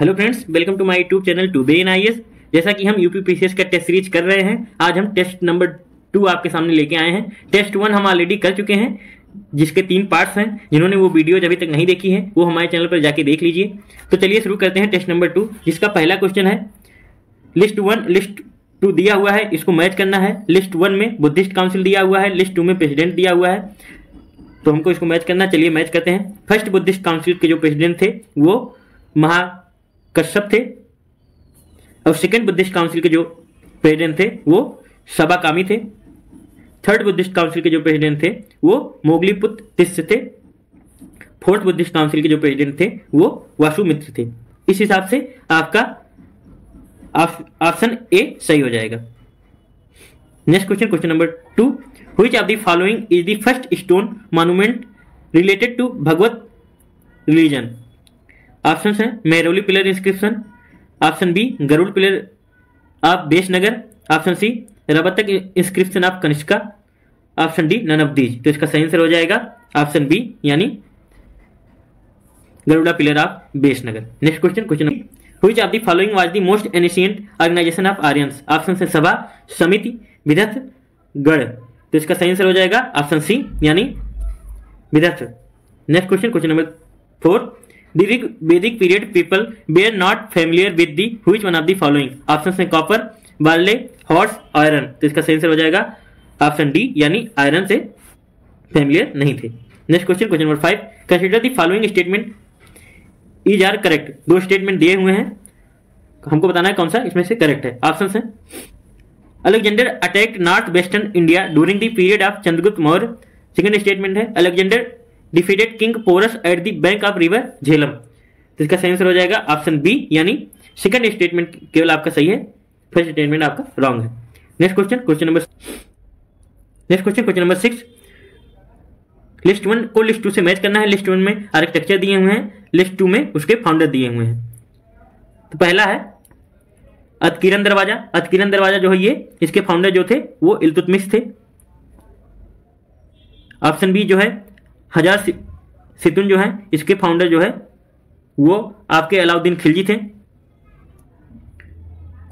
Hello friends, welcome to my YouTube channel today in IAS. जैसा कि हम UPPCS का टेस्ट सीरीज कर रहे हैं, आज हम टेस्ट नंबर 2 आपके सामने लेके आए हैं। टेस्ट 1 हम ऑलरेडी कर चुके हैं, जिसके 3 पार्ट्स हैं। जिन्होंने वो वीडियोज अभी तक नहीं देखी है वो हमारे चैनल पर जाके देख लीजिए। तो चलिए शुरू करते हैं टेस्ट नंबर 2, जिसका पहला क्वेश्चन है लिस्ट 1 लिस्ट 2 दिया हुआ है, इसको मैच करना है। लिस्ट 1 में बुद्धिस्ट काउंसिल दिया हुआ है, लिस्ट 2 में प्रेसिडेंट दिया हुआ है, तो हमको इसको मैच करना। चलिए मैच करते हैं। फर्स्ट बुद्धिस्ट काउंसिल के जो प्रेसिडेंट थे वो महाकश्यप थे, और सेकंड बुद्धिस्ट काउंसिल के जो प्रेसिडेंट थे वो सबाकामी थे। थर्ड बुद्धिस्ट काउंसिल के जो प्रेसिडेंट थे वो मोगलीपुत्र तिस्य थे। फोर्थ बुद्धिस्ट काउंसिल के जो प्रेसिडेंट थे वो वासुमित्र थे। इस हिसाब से आपका ऑप्शन ए सही हो जाएगा। Next question, question number 2, which of the following is the first stone monument related to Bhagavad religion? Option है Mehrauli pillar inscription, option B Garuda pillar of Besnagar, option C Rabatak inscription of Kanishka, option D none of these. तो इसका सही answer हो जाएगा option B, यानी Garuda pillar of Besnagar. Next question, question which of the following was the most ancient organization of Aryans? Option है सभा, समिति, विदथ, गढ़। तो इसका सही आंसर हो जाएगा ऑप्शन सी, यानी Vidatha. Next question, question number 4, During Vedic period, people were not familiar with the which one of the following? Option है कॉपर, बार्ले, हॉर्स, आयरन। तो इसका सही आंसर हो जाएगा ऑप्शन डी, यानी आयरन से फैमिलियर नहीं थे। Next question, question number 5, consider the following statement is are correct. 2 statement दिए हुए हैं, हमको बताना है कौन सा इसमें से करेक्ट है। ऑप्शन है Alexander attacked north western India during the period of Chandragupta Maurya. Second statement है Alexander defeated king Porus at the bank of river Jhelum. तो इसका सही आंसर हो जाएगा ऑप्शन बी, यानी सेकंड स्टेटमेंट केवल आपका सही है, फर्स्ट स्टेटमेंट आपका रॉन्ग है। Next question, question number 6, list 1 को लिस्ट 2 से मैच करना है। लिस्ट 1 में आर्किटेक्चर दिए हुए हैं, लिस्ट 2 में उसके फाउंडर दिए हुए हैं। तो पहला है अतकीरन दरवाजा। अतकीरन दरवाजा जो है ये, इसके फाउंडर जो थे वो इल्तुतमिश थे। ऑप्शन बी जो है हजार सितुन जो है, इसके फाउंडर जो है वो आपके अलाउद्दीन खिलजी थे।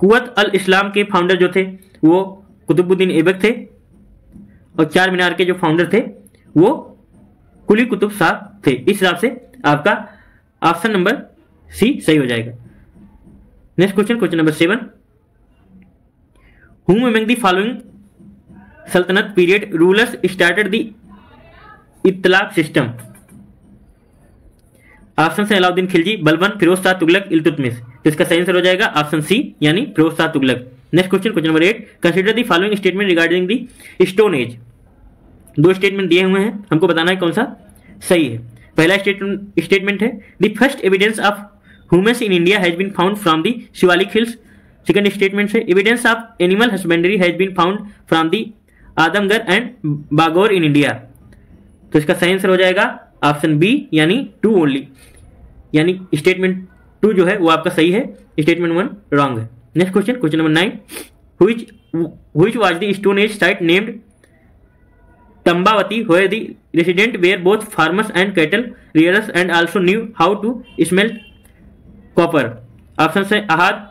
कुवत अल इस्लाम के फाउंडर जो थे वो कुतुबुद्दीन ऐबक थे, और 4 मीनार के जो फाउंडर थे वो कुली कुतुब शाह थे। इस हिसाब से आपका ऑप्शन नंबर सी सही हो जाएगा। Next question, question number 7, whom among the following Saltanat period rulers started the इत्तलाक सिस्टम? ऑप्शन है अलाउद्दीन खिलजी, बलबन, फिरोज शाह तुगलक, इल्तुतमिश। तो इसका सही आंसर हो जाएगा ऑप्शन सी, यानी Firoz Shah Tughlaq. Next question, question number 8, consider the following statement regarding the stone age. 2 statement दिए हुए हैं, हमको बताना है कौन सा सही है। पहला स्टेटमेंट है the first evidence of humans in India has been found from the Shivalik hills. Second statement है evidence of animal husbandry has been found from the Adamgarh and Bagor in India. तो इसका सही आंसर हो जाएगा ऑप्शन बी, यानी 2 only, यानी statement 2 जो है वो आपका सही है, स्टेटमेंट 1 रॉन्ग है। Next question, question number 9, which was the stone age site named Tambavati where the resident were both farmers and cattle rearers and also knew how to smelt copper. Option है Ahar,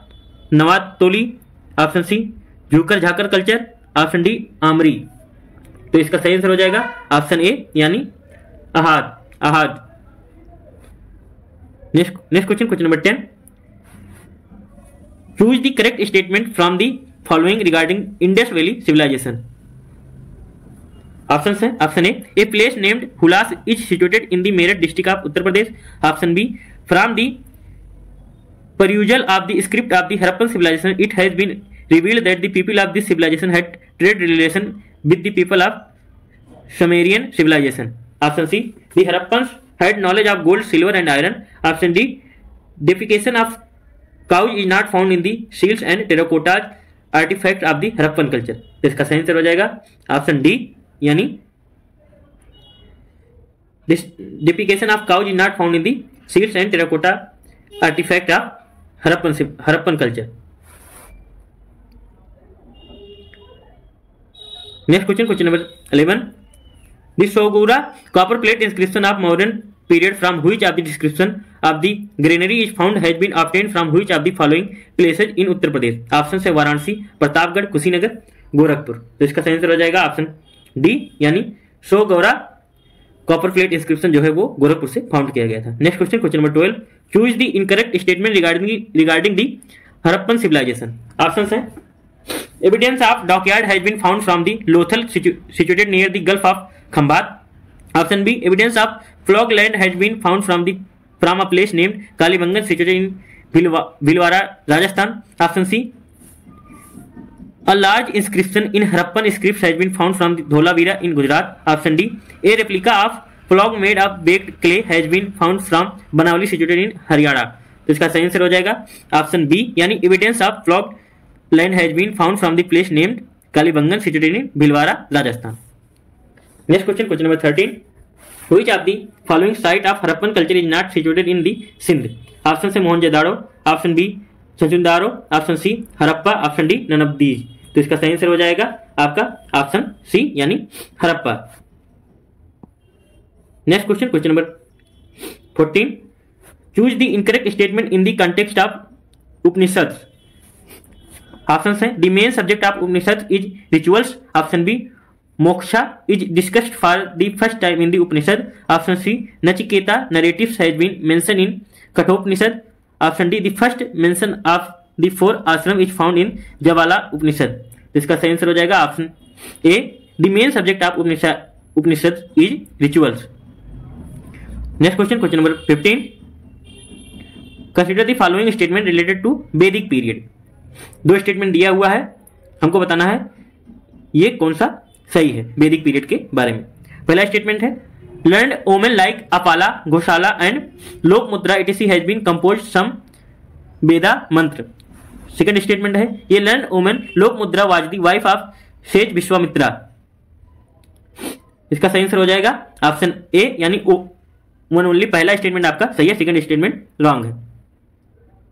Navdatoli, option C Jhukar Jhakar culture, option D Amri. तो इसका सही answer हो जाएगा option A, यानी Ahar. Next question, question number 10, choose the correct statement from the following regarding Indus valley civilization. Option है option A place named Hulas is situated in the Meerut district of Uttar Pradesh, option B from the perusal of the script of the Harappan civilization it has been revealed that the people of this civilization had trade relation with the people of Sumerian civilization. Option C, the Harappans had knowledge of gold, silver and iron. Option D, deification of cows is not found in the seals and terracotta artifacts of the Harappan culture. तो इसका सही answer हो जाएगा option D, यानी deification of cows is not found in the seals and terracotta artifact of Harappan culture. Next question, question number 11, the Sohgaura copper plate inscription of modern period from which of the description of the granary is found has been obtained from which of the following places in Uttar Pradesh? Option है वाराणसी, प्रतापगढ़, कुशीनगर, गोरखपुर। तो इसका सही answer हो जाएगा option D यानी Sohgaura copper plate inscription जो है वो गोरखपुर से फाउंड किया गया था। Next question, question number 12, choose the incorrect statement regarding the Harappan civilization. Option है evidence of dockyard has been found from the Lothal situated near the gulf of Khambat. Option B evidence of plough land has been found from a place named Kalibangan situated in Bhilwara Rajasthan. Option C a large inscription in Harappan scripts has been found from the Dholavira in Gujarat. Option D a replica of flog made of baked clay has been found from Banawali situated in Haryana। तो इसका सही answer हो जाएगा option B यानी evidence of plough land has been found from the place named Kalibangan situated in Bhilwara Rajasthan. Next question, question number 13, which of the following site of Harappan culture is not situated in the Sindh. Option से Mohenjodaro, option B Chanhudaro, option C Harappa, option D none of these. तो इसका सही answer हो जाएगा आपका option C यानी Harappa. Next question, question number 14, choose the incorrect statement in the context of Upanishad. Option है the main subject of Upanishad is rituals. Option B moksha is discussed for the first time in the Upanishad. Option C Nachiketa narratives has been mention in Kathopanishad. Option D the first mention of the 4 ashram is found in Jabala उपनिषद। इसका सही answer हो जाएगा option A the main subject of Upanishad is rituals. Next question, question number 15, consider the following statement related to Vedic period. 2 statement दिया हुआ है, हमको बताना है ये कौन सा सही है वैदिक पीरियड के बारे में। पहला स्टेटमेंट है learned women like Apala, Ghoshala and Lopamudra etc has been composed some Veda mantra. Second statement है ये learn women Lopamudra was the wife of sage Vishwamitra. इसका सही आंसर हो जाएगा ऑप्शन ए यानी वन ओनली। पहला स्टेटमेंट आपका सही है, सेकंड स्टेटमेंट रॉन्ग है।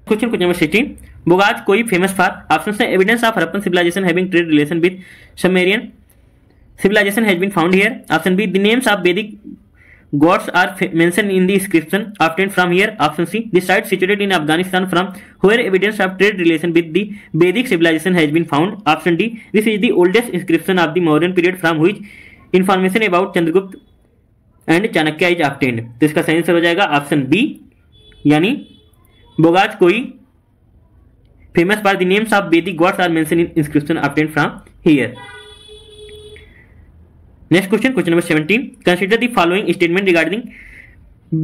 Question, question number 16, Boghazkoi famous for. Option है evidence of Harappan civilization having trade relation with Sumerian civilization has been found here. Option B the names of Vedic gods are mentioned in the inscription obtained from here. Option C the site situated in Afghanistan from where evidence of trade relation with the Vedic civilization has been found. Option D this is the oldest inscription of the Mauryan period from which information about Chandragupta and Chanakya is obtained। तो इसका सही answer हो जाएगा option B यानी बोगाज कोई famous for the names of Vedic gods are mentioned in inscription obtained from here। Next question, question number 17, consider the following statement regarding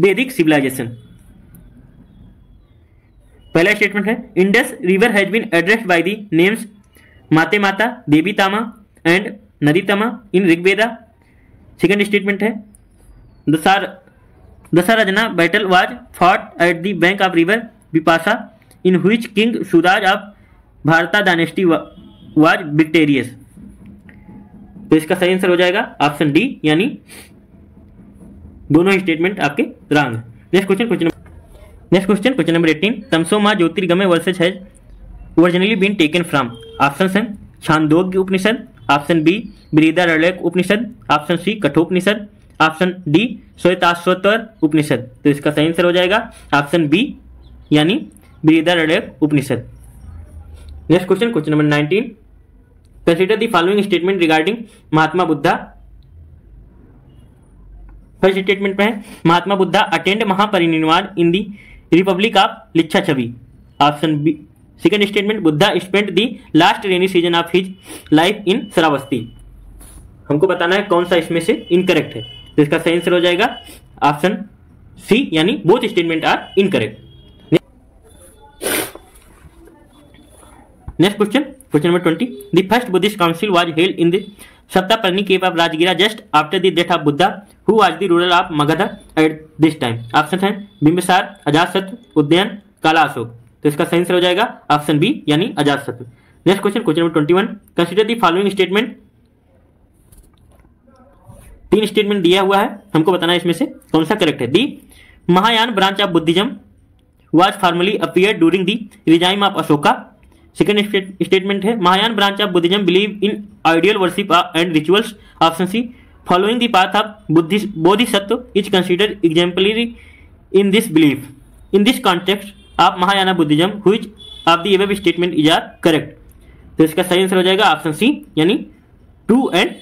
Vedic civilisation. पहला statement है Indus river has been addressed by the names माते माता, देवी तामा and नदी तमा इन Rigveda. Second statement है Dasharajna battle was fought at the bank of river Vipasha in which king Suraj of Bharata dynasty was victorious. तो इसका सही आंसर हो जाएगा ऑप्शन डी यानी दोनों स्टेटमेंट आपके रॉन्ग है। Next question, question number 18, Tamasoma Jyotirgamaya verses has originally been taken from. Option है Chhandogya Upanishad, option B Brihadaranyaka Upanishad, option C Kathopanishad, option D Shvetashvatara Upanishad. तो इसका सही आंसर हो जाएगा ऑप्शन बी यानी Brihadaranyaka Upanishad. Next question, question number 19, consider the following statement regarding Mahatma Buddha. First statement में है Mahatma Buddha attend Mahaparinirvana in the republic of Lichchhavi. Option B. Second statement Buddha spent the last rainy season of his life in Shravasti. हमको बताना है कौन सा इसमें से इनकरेक्ट है। तो इसका सही आंसर हो जाएगा ऑप्शन सी यानी both statement are incorrect. Next question, question number 20, the first Buddhist council was held in the Saptaparni cave of Rajagriha just after the death of Buddha. Who was the ruler of Magadha at this time. Option है बिंबिसार, अजातशत्रु, उदयन, काला अशोक। तो इसका सही answer हो जाएगा option B यानी Ajatashatru. Next question, question number 21, consider the following statement. 3 statement दिया हुआ है, हमको बताना है इसमें से कौन सा करेक्ट है। The Mahayana branch of Buddhism was formally appear during the regime of Ashoka. Second statement है Mahayana branch of Buddhism believe in ideal worship and rituals. Option C following the path of Bodhisattva is considered exemplary in this belief. In this context of Mahayana Buddhism which of the above statement is are correct. तो इसका सही answer हो जाएगा option C, यानी 2 और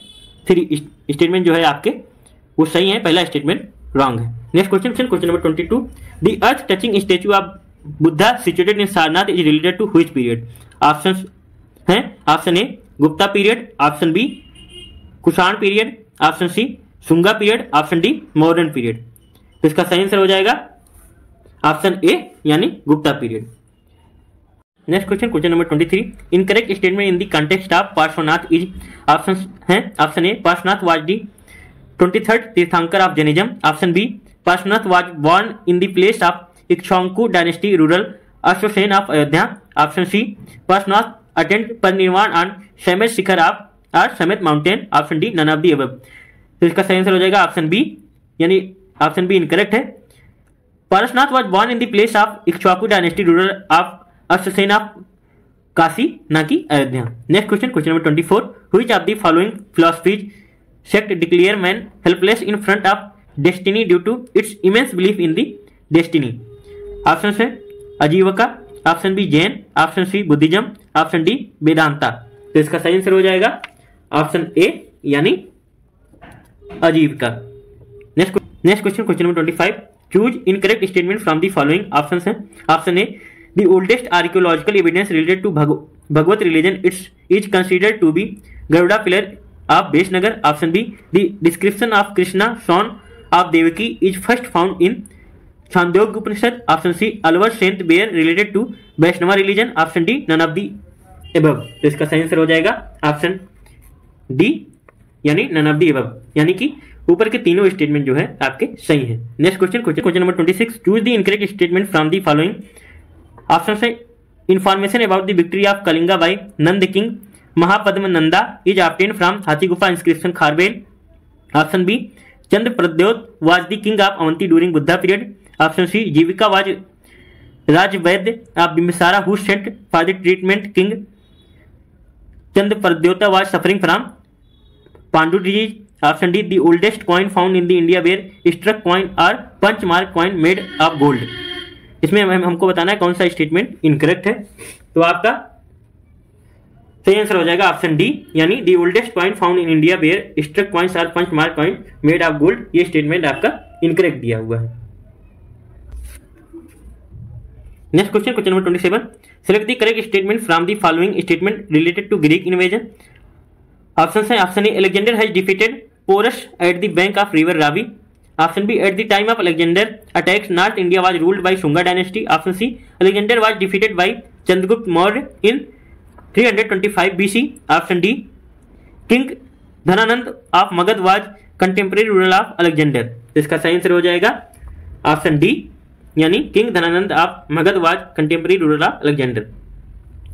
3 statement जो है आपके वो सही है, पहला स्टेटमेंट रॉन्ग है। Next question number 22, the earth touching statue of Buddha situated in Sarnath is related to which period. Option है option A Gupta period, option B Kushan period, option C Shunga period, option D modern period. तो इसका सही answer हो जाएगा option A, यानी Gupta period. Next question number 23, incorrect statement in the context of Parshvanath is. Option है option A Parshvanath was the 23rd tirthankara of Jainism, option B Parshvanath was born in the place of Ikshvaku dynasty ruler Ashvasena of Ayodhya, option C Parshvanath attained parinirvana on Sammed Shikhar of और Sammed mountain, option D none of the above. तो इसका सही answer हो जाएगा option B, यानी option B incorrect है। Parasnath was born in the place of Ikshvaku dynasty ruler of Ashvasena of Kashi, ना कि Ayodhya. Next question number 24, which of the following philosophies sect declare man helpless in front of destiny due to its immense belief in the destiny. Option है Ajivika, option B Jain, option C Buddhism, option D Vedanta. तो इसका सही answer हो जाएगा option A, यानी Ajivika. Next question number 25, choose incorrect statement from the following. Option है option A the oldest archaeological evidence related to Bhagavad religion it's is considered to be Garuda pillar of Besnagar, option B the description of Krishna son of Devaki is first found in Chhandogya Upanishad, option C Alvar saint were related to Vaishnava religion, option D none of the above. तो इसका सही answer हो जाएगा option D, यानी none of the above, यानी कि ऊपर के तीनों स्टेटमेंट जो है आपके सही है। Next question number 26, choose the incorrect statement from the following. Option है information about the victory of Kalinga by Nanda king Mahapadma Nanda is obtained from Hathigumpha inscription Kharavela, option B Chandra Pradyot was the king of Avanti during Buddha period, option C Jivaka was राजवैद्य of Bimbisara who sent for the treatment king Chandra Pradyota was suffering from Pandu disease, option D the oldest coin found in the India were struck coin और punch mark coin made of gold. इसमें हमको बताना है कौन सा statement incorrect है। तो आपका सही आंसर हो जाएगा ऑप्शन डी, यानी the oldest coin found in India were struck coins और punch mark coin made of gold. ये स्टेटमेंट आपका इनकरेक्ट दिया हुआ है। Next question number 27, select the correct statement from the following statement related to Greek invasion. Option है option A Alexander has defeated Porus at the bank of river Ravi, option B at the time of Alexander attacks north India was ruled by Shunga dynasty, option C Alexander was defeated by Chandragupta Maurya in 325 BC, option D king Dhanananda of Magadha was contemporary ruler of Alexander. इसका सही answer हो जाएगा option D, यानी king Dhanananda of Magadha was contemporary ruler of Alexander.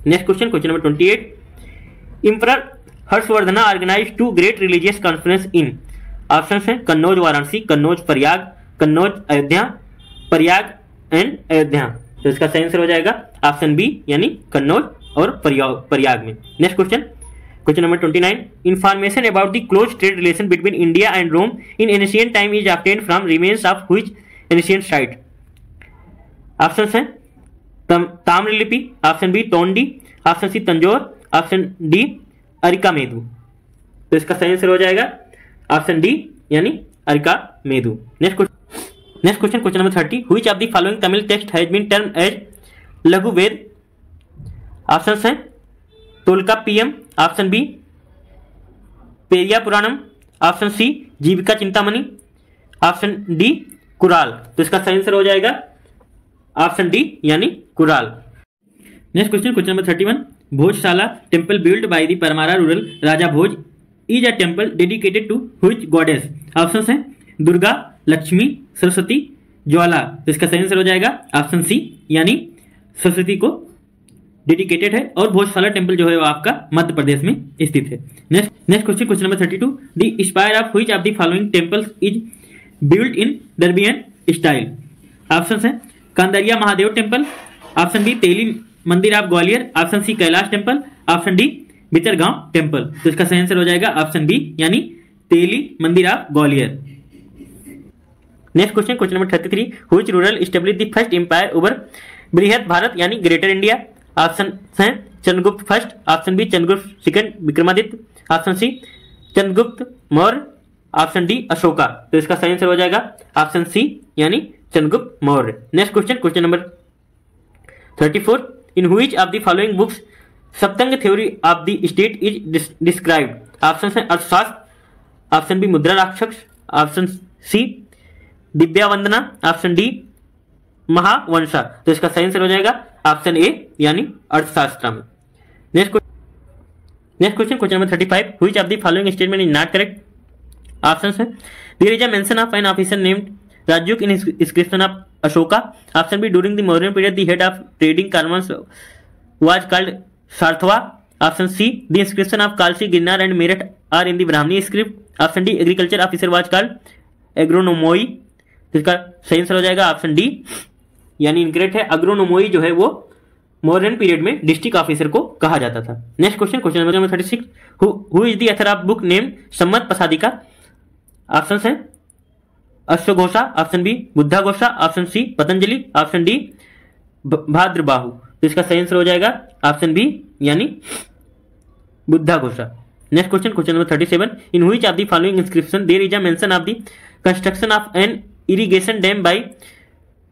Next question number 28, emperor Harshavardhana organise 2 great religious conference in. Option है Kannauj Varanasi, Kannauj Prayag, Kannauj Ayodhya, Prayag and Ayodhya. तो इसका सही answer हो जाएगा ऑप्शन बी, यानी कन्नौज और प्रयाग में। Next question number 29, information about the close trade relation between India and Rome in ancient time is obtained from remains of which ancient site. Option है Tamralipi, option B Tondi, option C Tanjore, option D Arikamedu. तो इसका सही answer हो जाएगा option D, यानी Arikamedu. Next question number 30, which of the following Tamil text has been termed as Laghu Veda. Option है Tolkappiyam, option B Periya Puranam, option C Jivaka Chintamani, option D Kural. तो इसका सही आंसर हो जाएगा ऑप्शन डी, यानी Kural. Next question number 31, Bhojshala temple build by the Paramara ruler Raja Bhoj is a temple dedicated to which goddess. Option है दुर्गा, लक्ष्मी, सरस्वती, ज्वाला। तो इसका सही आंसर हो जाएगा ऑप्शन सी, यानी सरस्वती को डेडिकेटेड है और भोजशाला टेम्पल जो है वो आपका मध्य प्रदेश में स्थित है। Next question number 32, the spire of which of the following temples is built in Dravidian style. Option है Kandariya Mahadev temple, option B Teli Mandir of Gwalior, option C Kailash temple, option D Bhitargaon temple. तो इसका सही आंसर हो जाएगा ऑप्शन बी, यानी Teli Mandir of Gwalior. Next question, question number 33, which ruler establish the first empire over Brihat Bharat यानी greater India? Option है Chandragupta first, option B Chandragupta second Vikramaditya, option C Chandragupta Maurya, option D Ashoka. तो इसका सही आंसर हो जाएगा ऑप्शन सी यानी Chandragupta Maurya. Next question, question number 34, in which of the following books Saptang theory of the state is described? Option है अर्थशास्त्र, option B मुद्रा राक्षस, ऑप्शन सी दिव्या वंदना, ऑप्शन डी महावंशा। तो इसका सही आंसर हो जाएगा ऑप्शन ए यानी अर्थशास्त्र में। Next question, question number 35, which of the following statement is not correct? Option है there is a mention of an officer named Rajyug in inscription of Ashoka, option B during the Mauryan period the head of trading caravans was called Sarthavaha, option C the inscription of Kalsi Girnar and Meerut are in the Brahmani script, option D agriculture officer was called agronomoi. तो इसका सही answer हो जाएगा option D यानी incorrect है। अग्रोनोमोई जो है वो मॉडर्न पीरियड में डिस्ट्रिक्ट ऑफिसर को कहा जाता था। Next question, question number 36, who is the author of book name Samanta Prasadika? Option है अश्वघोषा, option B Buddhaghosha, option C Patanjali, option D Bhadrabahu. तो इसका सही आंसर हो जाएगा ऑप्शन बी यानी Buddhaghosha. Next question, question number 37, in which of the following inscription there is a mention of the construction of an irrigation dam by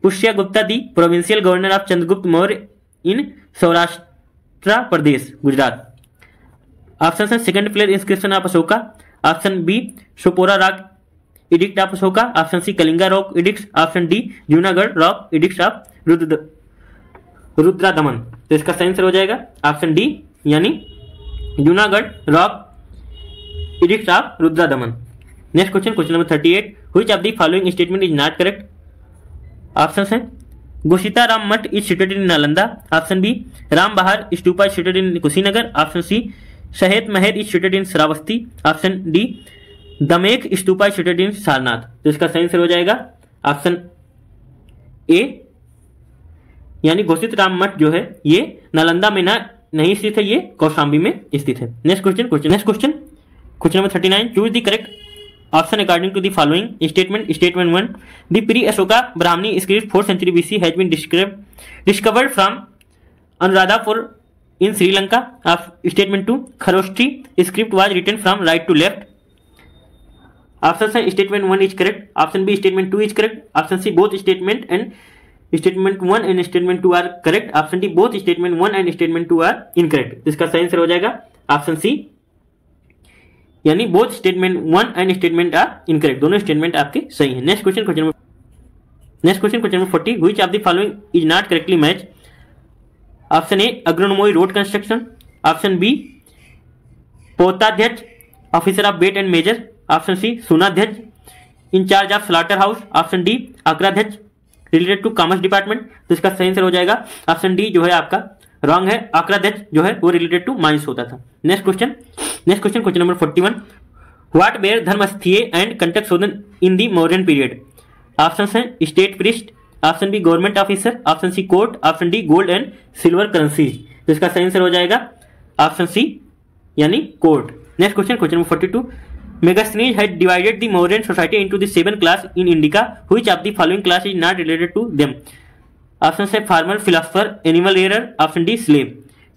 Pushyagupta the provincial governor of Chandragupta Maurya in Saurashtra Pradesh Gujarat? Option है second pillar inscription of Ashoka, option B Sopara rock edict of Ashoka, option C Kalinga rock edict, option D Junagadh rock edict of Rudradaman. तो इसका सही answer हो जाएगा option D यानी Junagadh rock edict of Rudradaman. Next question, question number 38, which of the following statement is not correct? Option है गोशीताराम मठ is sited in Nalanda, option B Ram Bahar stupa is sited in Kushinagar, option C Sahet Mahet is sited in Shravasti, option D Dhamek stupa is sited in Sarnath. तो इसका सही answer हो जाएगा option A यानी घोषित राम मठ जो है ये नालंदा में नहीं स्थित है, ये कौशाम्बी में स्थित है। Next question, question number 39, choose the correct option according to the following statement. Statement 1, the pre Ashoka Brahmani script 4th century BC has been discovered from Anuradhapura in Sri Lanka. Statement 2, Kharosthi script was written from right to left. Option है statement 1 is correct, option B statement 2 is correct, option C both statement and statement 1 and statement 2 are correct, option D both statement 1 and statement 2 are incorrect. इसका सही answer हो जाएगा option C यानी both statement 1 and statement are incorrect, दोनों statement आपके सही हैं। Next question, question number 40, which of the following is not correctly match? Option A agronomoi road construction, option B Potadhyaksha officer of weight and measure, option C Sunadhyaksha in charge of slaughter house, option D Akaradhyaksha related to commerce department. तो इसका सही answer हो जाएगा option D जो है आपका wrong है, आक्राध्यक्ष जो है वो रिलेटेड टू माइंस होता था। Next question, question number 41, what were Dharmasthiya and Kantaka Shodhana in the Mauryan period? Option है state priest, option B government officer, option C court, option D gold and silver currencies. तो इसका सही आंसर हो जाएगा ऑप्शन सी यानी court. Next question, question number 42, Megasthenes had divided the Mauryan society into the 7 classes in Indica. Which of the following class is not related to them? Option है farmer, philosopher, animal rearer, option D slave.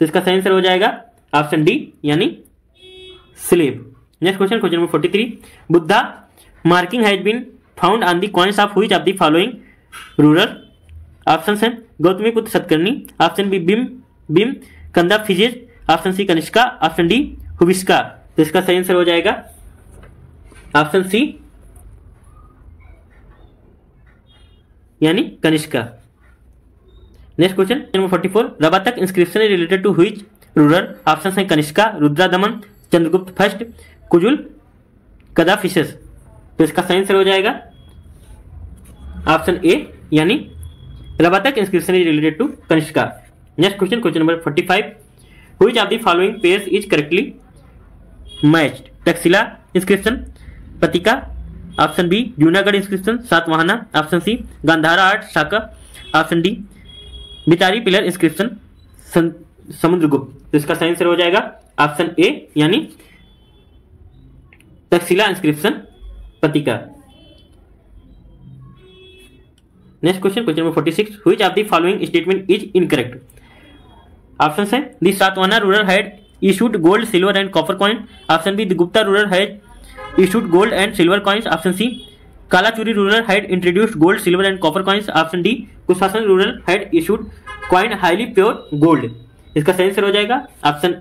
तो इसका सही answer हो जाएगा option D यानी slave. Next question, question number 43, Buddha marking has been found on the coins of which of the following ruler? Option है Gautamiputra Satakarni, option B Vima Kadphises, option C Kanishka, option D Huvishka. तो इसका सही आंसर हो जाएगा ऑप्शन सी यानी Kanishka. Next question number 44, Rabatak inscription related to which ruler? Option है Kanishka, Rudradaman, Chandragupta first, Kujula, Kadphises. तो इसका सही आंसर हो जाएगा ऑप्शन ए यानी Rabatak inscription related to Kanishka. Next question, question number 45, which of the following pairs is correctly matched? Takshashila inscription, Patika, option B Junagadh inscription Satavahana, option C Gandhara art Shaka, option D Bhitari pillar inscription Samudragupta. तो इसका सही आंसर हो जाएगा ऑप्शन ए यानी Takshashila inscription Patrika. Next question number 46, which of the following statement is incorrect. Option है the Satavahana ruler had issued gold, silver and copper coin. Option B, the Gupta ruler had issued gold and silver coins. Option C, Kalachuri ruler had introduced gold, silver and copper coins. Option D, Kushasan ruler had issued coin highly pure gold. इसका सही answer हो जाएगा option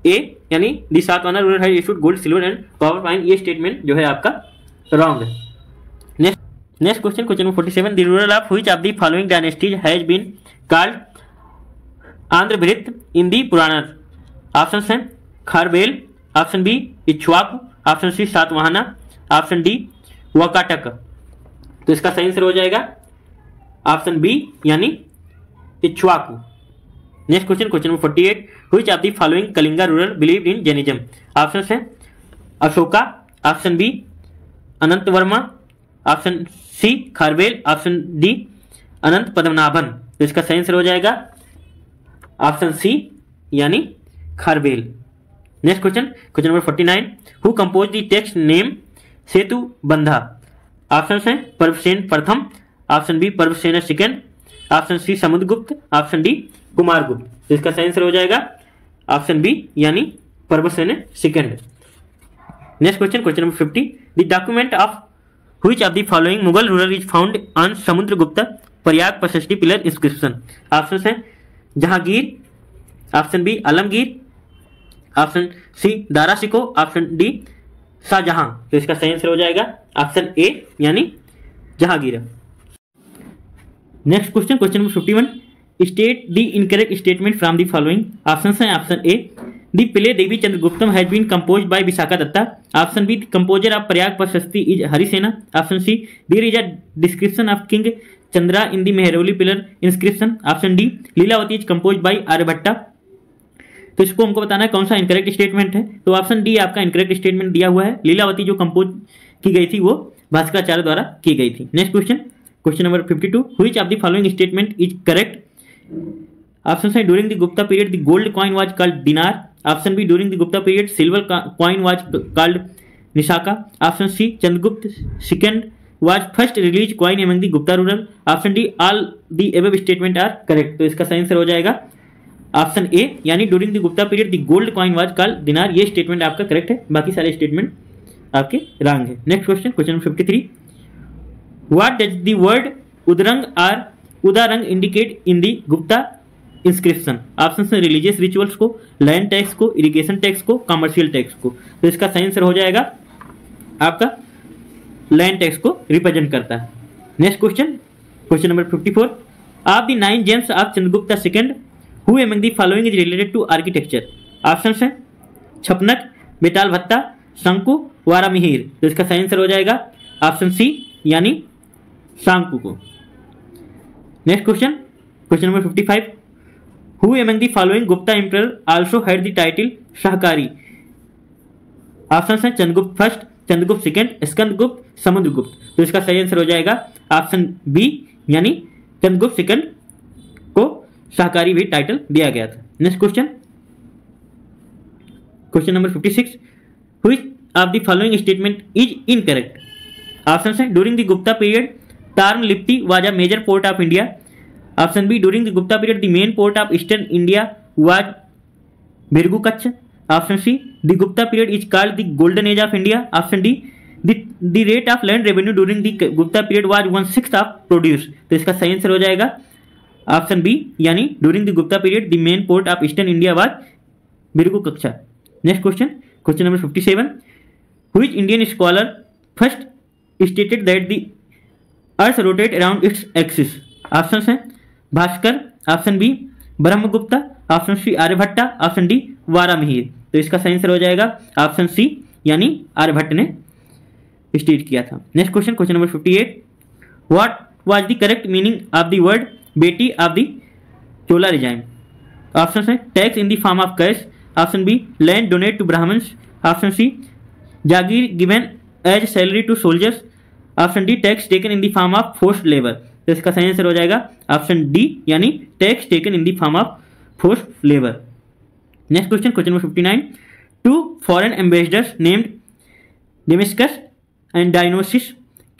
A, यानी the Satavahana ruler had issued gold, silver and copper coin. ये statement जो है आपका wrong है। Next question number 47, the ruler of which of the following dynasties has been called Andhrabhrit in the Puranas. Option है Kharavela, option B Ikshvaku, option C Satavahana, option D Vakataka. तो इसका सही answer हो जाएगा ऑप्शन बी, यानी Ikshvaku. Next question number 48, which of the following Kalinga ruler believed in Jainism. Option है Ashoka, option B Anant Varma, option C Kharavela, option D Anant Padmanabhan. तो इसका सही आंसर हो जाएगा ऑप्शन सी, यानी Kharavela. Next question number 49, who composed the text name Setu Bandha. Option है पर्वसेन प्रथम, option B Pravarasena second, option C Samudragupta, option D Kumaragupta. तो इसका सही आंसर हो जाएगा ऑप्शन बी, यानी Pravarasena second. Next question number 50, the document of which of the following Mughal ruler is found on Samudragupta Prayag Prashasti pillar inscription. Option है Jahangir, option B Alamgir, option C Dara Shikoh, option D Shahjahan. तो इसका सही आंसर हो जाएगा ऑप्शन ए, यानी Jahangir. Next question number 51, state the incorrect statement from the following. Option है option A, the play Devi Chandraguptam has been composed by Vishakha Datta, option B composer of Prayag प्रशस्ति is Harisena, option C there is a description of king Chandra in the Mehrauli pillar inscription, option D Lilavati is composed by Aryabhata. तो इसको हमको बताना है कौन सा incorrect statement है। तो ऑप्शन डी आपका इनकरेक्ट स्टेटमेंट दिया हुआ है, लीलावती जो कंपोज की गई थी वो भास्कराचार्य द्वारा की गई थी। Next question number 52, which of the following statement is correct. Option है during the Gupta period the gold coin was called dinar, option B during the Gupta period silver coin was called Nishaka, option C Chandragupta second was first release coin among the Gupta ruler, option D all the above statement are correct. तो इसका सही answer हो जाएगा option A, यानी during the Gupta period the gold coin was called दिनार। ये statement आपका correct है, बाकी सारे स्टेटमेंट आपके रॉन्ग है। Next question number 53, what does the word Udrang और Udarang indicate in the Gupta inscription. Option है रिलीजियस रिचुअल्स को, लैंड टैक्स को, इरिगेशन टैक्स को, कमर्शियल टैक्स को। तो इसका सही आंसर हो जाएगा आपका लैंड टैक्स को रिप्रेजेंट करता है। Next question number 54, of the 9 gems of Chandragupta second who among the following is related to architecture. Option है छपनक, बेताल भत्ता, शंकु, वारामिहिर। तो इसका सही आंसर हो जाएगा ऑप्शन सी, यानी शंकु को। Next question number 55, who among the following Gupta emperor also had the title Shakari. Option है चंद्रगुप्त फर्स्ट, चंद्रगुप्त सेकंड, स्कंदगुप्त, समुद्रगुप्त। तो इसका सही आंसर हो जाएगा ऑप्शन बी, यानी चंद्रगुप्त सेकंड को शाहकारी भी टाइटल दिया गया था। Next question number 56, which of the following statement is incorrect. Option है during the Gupta period Tamralipti was a major port of India, option B during the Gupta period the main port of eastern India was Bhrigu Kachchh, option C the Gupta period is called the golden age of India, option D the rate of land revenue during the Gupta period was 1/6 of produce. तो इसका सही answer हो जाएगा option B, यानी during the Gupta period the main port of eastern India was Bhrigu Kachchh. Next question number 57, which Indian scholar first stated that the earth rotate around its axis. Option है Bhaskara, option B Brahmagupta, option C Aryabhata, option D Varahamihira. तो इसका सही answer हो जाएगा option C, यानी आर्यभट्ट ने state किया था। Next question number 58, what was the correct meaning of the word Vetti of the Chola regime. Option है tax in the form of cash, option B land donate to Brahmans, option C jagir given as salary to soldiers, option D tax taken in the form of forced labour. तो इसका सही answer हो जाएगा option D, यानी tax taken in the form of forced labour. Next question number 59, 2 foreign ambassadors named Deimachus and Dionysius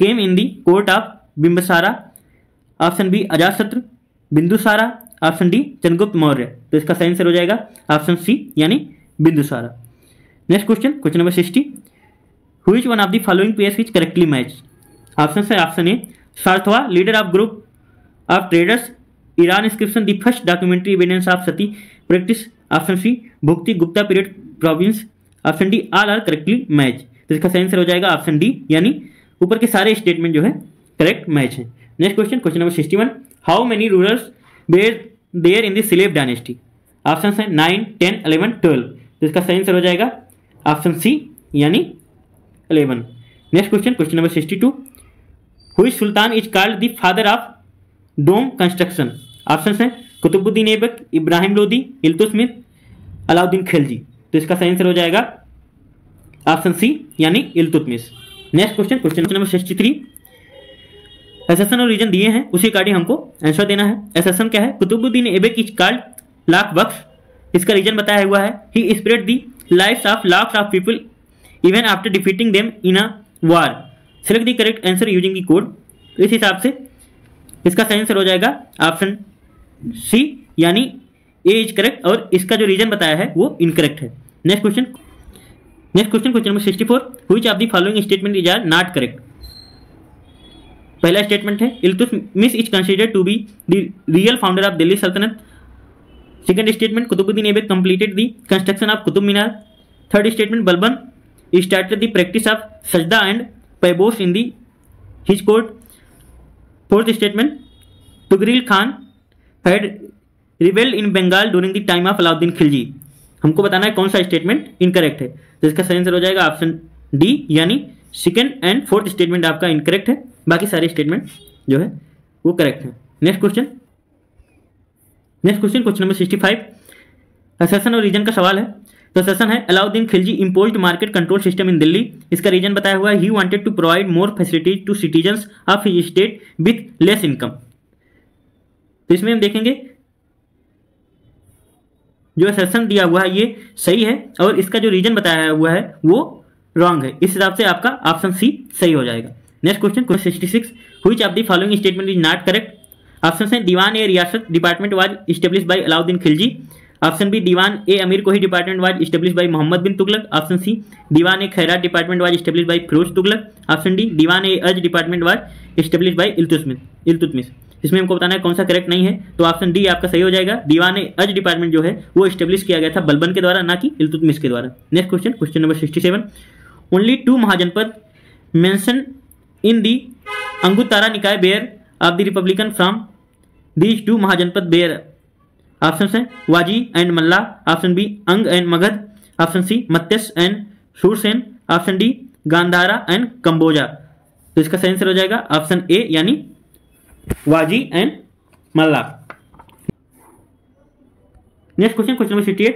came in the court of Bimbisara. Option B Ajatashatru, Bindusara. Option D Chandragupta Maurya. तो इसका सही answer हो जाएगा ऑप्शन सी यानी Bindusara. Next question, question number 60, which one of the following pairs is correctly match. Option है option A Sarthavaha, leader of group of traders, Eran inscription the first documentary evidence of sati practice. Option C भुक्ति Gupta period province. Option D all are correctly match. तो इसका सही answer हो जाएगा option D यानी ऊपर के सारे स्टेटमेंट जो है करेक्ट मैच है। Next question, question number 61, how many rulers there in the slave dynasty. Option है 9, 10, 11, 12। तो इसका सही आंसर हो जाएगा ऑप्शन सी यानी 11। Next question, question number 62, which sultan is called the father of dome construction. Option है कुतुबुद्दीन ऐबक, इब्राहिम लोदी, इल्तुतमिश, अलाउद्दीन खिलजी। तो इसका सही आंसर हो जाएगा ऑप्शन सी यानी Iltutmish. Next question, question number 63, एसेसन और रीजन दिए हैं उसी अकॉर्डिंग हमको आंसर देना है। एसेसन क्या है, कुतुबुद्दीन ऐबक इज कॉल्ड लाख बख्श। इसका रीजन बताया हुआ है he spread the lives of lakhs of people even after defeating them in a war. Select the correct answer using the code. इस हिसाब से इसका सही आंसर हो जाएगा ऑप्शन सी यानी ए इज करेक्ट और इसका जो रीजन बताया है वो इनकरेक्ट है। Next question, question number 64, which of the following statement is are not correct. पहला स्टेटमेंट है Iltutmish is considered to be the real founder of Delhi Sultanat. Second statement Qutbuddin Aibak completed the construction of Qutub Minar. Third statement Balban started the practice of sajda and paibos in the his court. Fourth statement Tughril Khan had rebelled in Bengal during the time of Alauddin Khilji. हमको बताना है कौन सा statement incorrect है। तो इसका सही answer हो जाएगा ऑप्शन डी यानी सेकंड एंड फोर्थ स्टेटमेंट आपका इनकरेक्ट है, बाकी सारे स्टेटमेंट जो है वो करेक्ट है। Next question, question number 65, assertion और रीजन का सवाल है। तो असेसन है Alauddin Khilji imposed market control system in Delhi. इसका रीजन बताया हुआ है he wanted to provide more facilities to citizens of his state with less income. तो इसमें हम देखेंगे जो असेसन दिया हुआ है ये सही है और इसका जो रीजन बताया हुआ है वो रॉन्ग है। इस हिसाब से आपका ऑप्शन सी सही हो जाएगा। Next question, question 66, which of the following statement is not correct. Option है Diwan e Riyasat department was establish by Alauddin Khilji. Option B Diwan e Amir Kohi department was establish by Mohammad bin Tughlaq. Option C Diwan e Khairat department was establish by Firoz Tughlaq. Option D Diwan e Arz department was establish by Iltutmish. इसमें हमको बताना है कौन सा correct नहीं है। तो ऑप्शन डी आपका सही हो जाएगा, दीवान ए अज डिपार्टमेंट जो है वो इस्टेब्लिश किया गया था बलबन के द्वारा, ना कि इल्तुतमिश के द्वारा। Next question, question number 67, only 2 mahajanapad mention in the Anguttara Nikaya bear of the republican from these 2 mahajanapad bear. Option है Vajji and Malla. Option B Anga and Magadha. Option C Matsya and Shurasena. Option D Gandhara and Kamboja. तो इसका सही आंसर हो जाएगा ऑप्शन ए यानी Vajji and Malla. Next question, question number 68,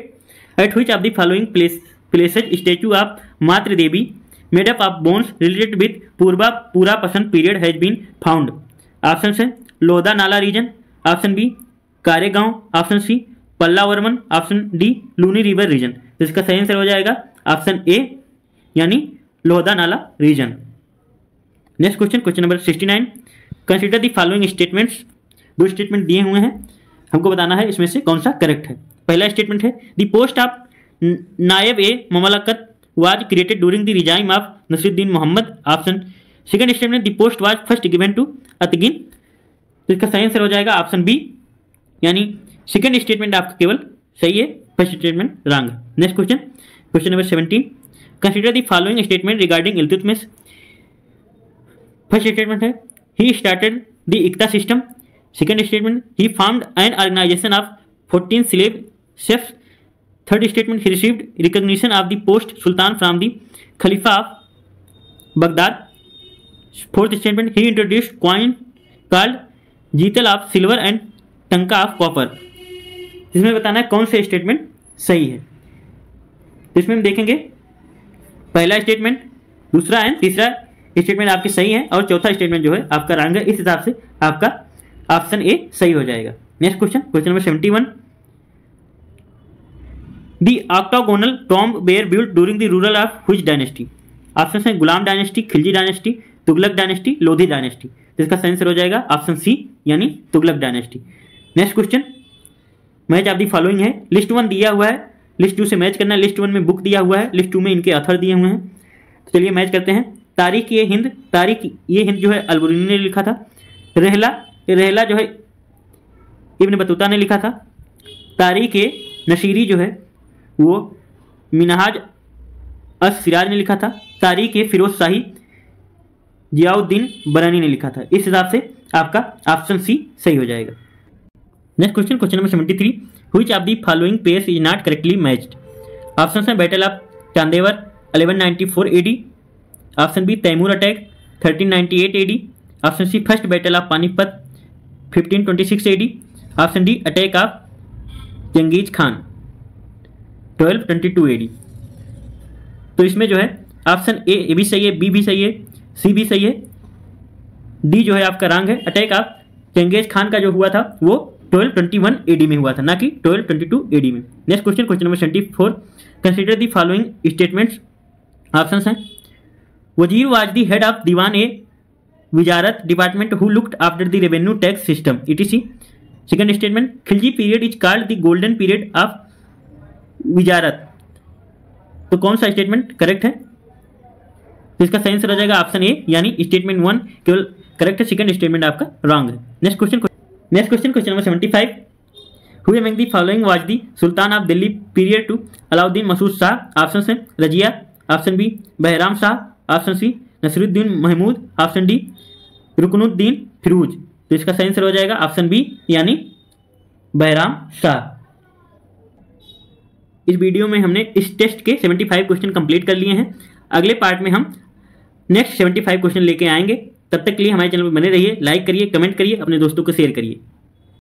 at which of the following places statue of Matri Devi made up of bones related with Purapashan period has been found. Option है Lodha Nala region. Option B Karegaon. Option C Pallavarman. Option D Luni river region. तो इसका सही answer हो जाएगा option A यानी Lodha Nala region. Next question, question number 69, consider the following statements. 2 statement दिए हुए हैं, हमको बताना है इसमें से कौन सा करेक्ट है। पहला स्टेटमेंट है the post of Naib e Mamlakat was created during the regime of Nasiruddin Mohammad. Option second statement the post was first given to Atgin. तो इसका सही आंसर हो जाएगा ऑप्शन बी यानी सेकंड स्टेटमेंट आपका केवल सही है, फर्स्ट स्टेटमेंट रॉन्ग है। Next question, question number 17, consider the following statement regarding Iltutmish. First statement है he started the iqta system. Second statement he formed an organisation of 14 slave chefs. Third statement he received recognition of the post Sultan from the Khalifa of Baghdad. Fourth statement he introduced coin called जीतल of silver and टंका of copper. इसमें बताना है कौन से statement सही है। इसमें हम देखेंगे पहला स्टेटमेंट, दूसरा एंड तीसरा स्टेटमेंट आपके सही है और चौथा स्टेटमेंट जो है आपका रॉन्ग है। इस हिसाब से आपका ऑप्शन ए सही हो जाएगा। Next question, question number 71, the octagonal tomb were built during the ruler of which dynasty. Option है Gulam dynasty, Khilji dynasty, Tughlaq dynasty, Lodhi dynasty. तो इसका सही आंसर हो जाएगा ऑप्शन सी यानी Tughlaq dynasty. Next question, match of the following है। लिस्ट 1 दिया हुआ है, लिस्ट 2 से मैच करना है। लिस्ट 1 में बुक दिया हुआ है, लिस्ट 2 में इनके ऑथर दिए हुए हैं। तो चलिए मैच करते हैं। तारीख ये हिंद जो है अलबरूनी ने लिखा था। रहला जो है इब्न बतूता ने लिखा था। तारीख ए नशीरी जो है वो मिनहाज अस सिराज ने लिखा था। तारीख ए फिरोज शाही जियाउद्दीन बरानी ने लिखा था। इस हिसाब से आपका ऑप्शन सी सही हो जाएगा। Next question, question number 73, which of the following pairs is not correctly matched. Option है battle of Chandawar 1194 AD, option B Taimur attack 1398 AD, option C first battle of Panipat 1526 AD, option D attack of Genghis Khan 1222 AD। तो इसमें जो है option ए भी सही है, B भी सही है, सी भी सही है, डी जो है आपका रॉन्ग है। अटैक ऑफ चंगेज खान का जो हुआ था वो 1221 AD में हुआ था, ना कि 1222 AD में। Next question, question number 74, consider the following statements. Options हैं wazir was the head of Diwan e Wizarat department who looked after the revenue tax system ETC। Second statement, Khilji period is called the golden period of Wizarat. तो कौन सा statement correct है? तो इसका सही answer हो जाएगा ऑप्शन ए यानी स्टेटमेंट 1 केवल करेक्ट है, सेकंड स्टेटमेंट आपका रॉन्ग है। Next question, question number 75, who among the following was the sultan of Delhi period to Alauddin Masud Shah. Option A Razia, option B Bahram Shah, option C Nasiruddin Mahmud, option D Ruknuddin Firoz. तो इसका सही आंसर हो जाएगा ऑप्शन बी यानी बहराम शाह। इस वीडियो में हमने इस टेस्ट के 75 क्वेश्चन कंप्लीट कर लिए हैं। अगले पार्ट में हम नेक्स्ट 75 क्वेश्चन लेके आएंगे। तब तक के लिए हमारे चैनल पर बने रहिए, लाइक करिए, कमेंट करिए, अपने दोस्तों को शेयर करिए।